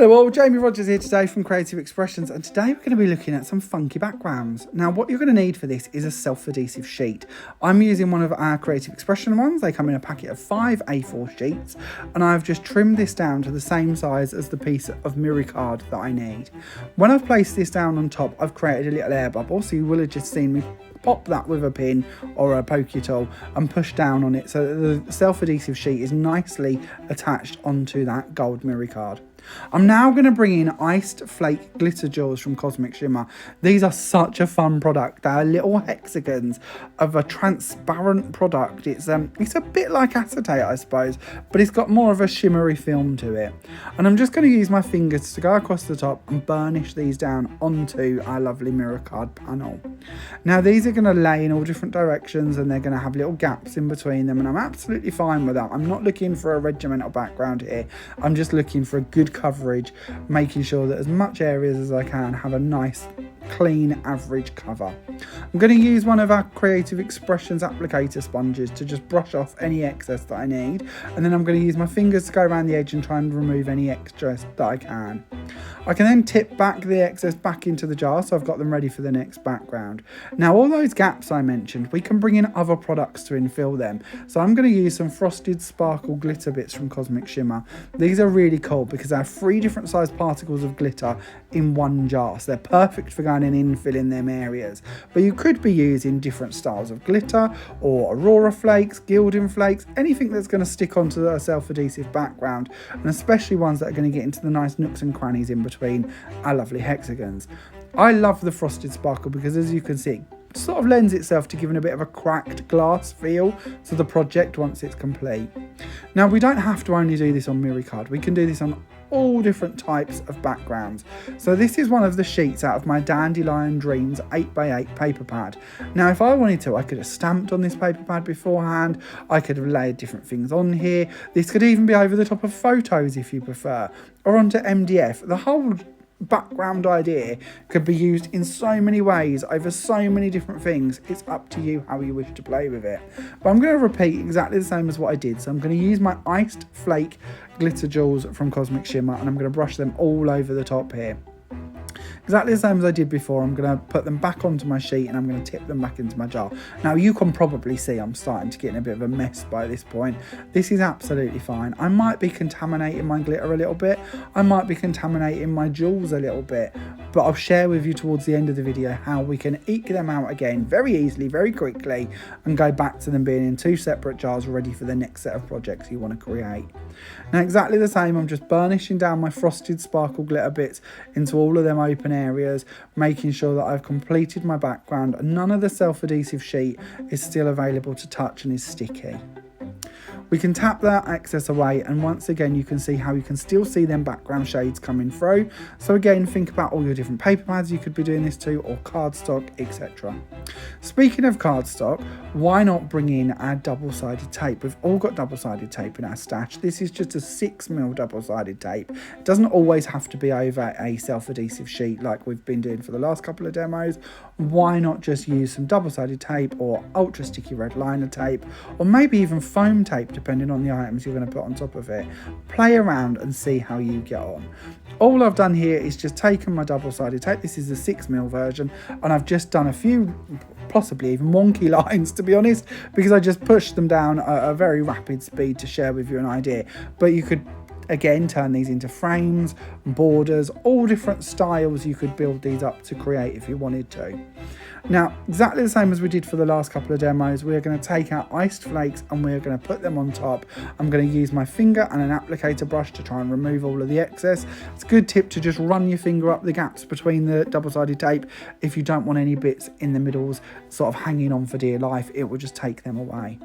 Hello all, Jamie Rodgers here today from Creative Expressions, and today we're going to be looking at some funky backgrounds. Now what you're going to need for this is a self-adhesive sheet. I'm using one of our Creative Expression ones. They come in a packet of 5 A4 sheets, and I've just trimmed this down to the same size as the piece of mirror card that I need. When I've placed this down on top, I've created a little air bubble, so you will have just seen me pop that with a pin or a pokey tool and push down on it so that the self-adhesive sheet is nicely attached onto that gold mirror card. I'm now going to bring in Iced Flake Glitter Jewels from Cosmic Shimmer. These are such a fun product. They are little hexagons of a transparent product. It's a bit like acetate, I suppose, but it's got more of a shimmery film to it. And I'm just going to use my fingers to go across the top and burnish these down onto our lovely mirror card panel. Now these are going to lay in all different directions and they're going to have little gaps in between them, and I'm absolutely fine with that. I'm not looking for a regimental background here. I'm just looking for a good coverage, making sure that as much areas as I can have a nice clean average cover. I'm going to use one of our Creative Expressions applicator sponges to just brush off any excess that I need, and then I'm going to use my fingers to go around the edge and try and remove any excess that I can. I can then tip back the excess back into the jar so I've got them ready for the next background. Now all those gaps I mentioned, we can bring in other products to infill them. So I'm going to use some frosted sparkle glitter bits from Cosmic Shimmer. These are really cool because they have 3 different sized particles of glitter in one jar, so they're perfect for going and infilling them areas. But you could be using different styles of glitter or aurora flakes, gilding flakes, anything that's going to stick onto a self-adhesive background, and especially ones that are going to get into the nice nooks and crannies in between our lovely hexagons. I love the frosted sparkle because, as you can see, it sort of lends itself to giving a bit of a cracked glass feel to the project once it's complete. Now we don't have to only do this on mirror card, we can do this on all different types of backgrounds. So this is one of the sheets out of my Dandelion Dreams 8x8 paper pad. Now if I wanted to, I could have stamped on this paper pad beforehand, I could have layered different things on here. This could even be over the top of photos if you prefer, or onto MDF. The whole background idea could be used in so many ways over so many different things. It's up to you how you wish to play with it, but I'm going to repeat exactly the same as what I did. So I'm going to use my Iced Flake Glitter Jewels from Cosmic Shimmer, and I'm going to brush them all over the top here. Exactly the same as I did before. I'm going to put them back onto my sheet and I'm going to tip them back into my jar. Now you can probably see I'm starting to get in a bit of a mess by this point. This is absolutely fine. I might be contaminating my glitter a little bit. I might be contaminating my jewels a little bit, but I'll share with you towards the end of the video how we can eke them out again very easily, very quickly, and go back to them being in 2 separate jars ready for the next set of projects you want to create. Now exactly the same, I'm just burnishing down my frosted sparkle glitter bits into all of them open areas, making sure that I've completed my background and none of the self-adhesive sheet is still available to touch and is sticky. We can tap that excess away, and once again you can see how you can still see them background shades coming through. So again, think about all your different paper pads you could be doing this to, or cardstock, etc. Speaking of cardstock, why not bring in our double-sided tape? We've all got double-sided tape in our stash. This is just a 6mm double-sided tape. It doesn't always have to be over a self-adhesive sheet like we've been doing for the last couple of demos. Why not just use some double-sided tape or ultra sticky red liner tape, or maybe even foam tape, depending on the items you're going to put on top of it. Play around and see how you get on. All I've done here is just taken my double-sided tape, this is the 6mm version, and I've just done a few possibly even wonky lines, to be honest, because I just pushed them down at a very rapid speed to share with you an idea. But you could again turn these into frames, borders, all different styles you could build these up to create if you wanted to. Now, exactly the same as we did for the last couple of demos, we're going to take our iced flakes and we're going to put them on top. I'm going to use my finger and an applicator brush to try and remove all of the excess. It's a good tip to just run your finger up the gaps between the double-sided tape if you don't want any bits in the middles sort of hanging on for dear life. It will just take them away.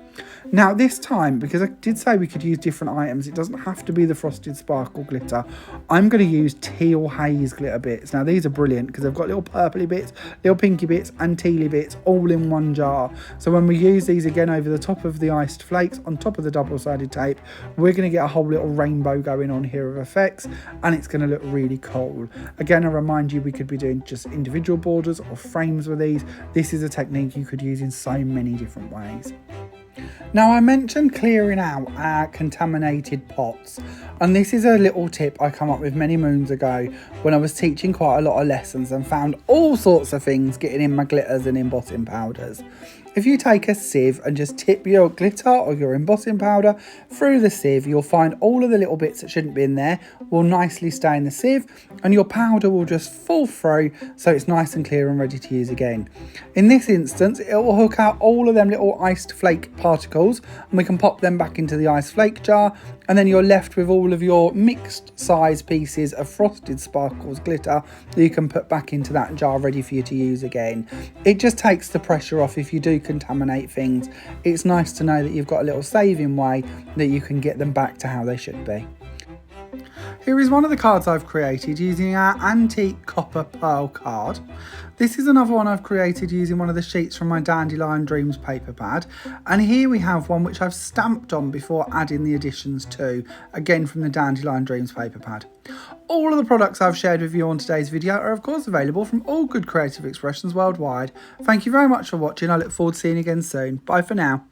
Now this time, because I did say we could use different items, it doesn't have to be the frosted sparkle glitter. I'm going to use teal haze glitter bits. Now these are brilliant because they've got little purpley bits, little pinky bits and tealy bits all in one jar. So when we use these again over the top of the iced flakes on top of the double-sided tape, we're going to get a whole little rainbow going on here of effects, and it's going to look really cool. Again, I remind you, we could be doing just individual borders or frames with these. This is a technique you could use in so many different ways. Now, I mentioned clearing out our contaminated pots, and this is a little tip I come up with many moons ago when I was teaching quite a lot of lessons and found all sorts of things getting in my glitters and embossing powders. If you take a sieve and just tip your glitter or your embossing powder through the sieve, you'll find all of the little bits that shouldn't be in there will nicely stay in the sieve, and your powder will just fall through so it's nice and clear and ready to use again. In this instance, it will hook out all of them little iced flake particles, and we can pop them back into the iced flake jar, and then you're left with all of your mixed size pieces of frosted sparkles glitter that you can put back into that jar ready for you to use again. It just takes the pressure off if you do contaminate things. It's nice to know that you've got a little saving way that you can get them back to how they should be. Here is one of the cards I've created using our antique copper pearl card. This is another one I've created using one of the sheets from my Dandelion Dreams paper pad, and here we have one which I've stamped on before adding the additions to, again from the Dandelion Dreams paper pad. All of the products I've shared with you on today's video are of course available from all good creative expressions worldwide. Thank you very much for watching. I look forward to seeing you again soon. Bye for now.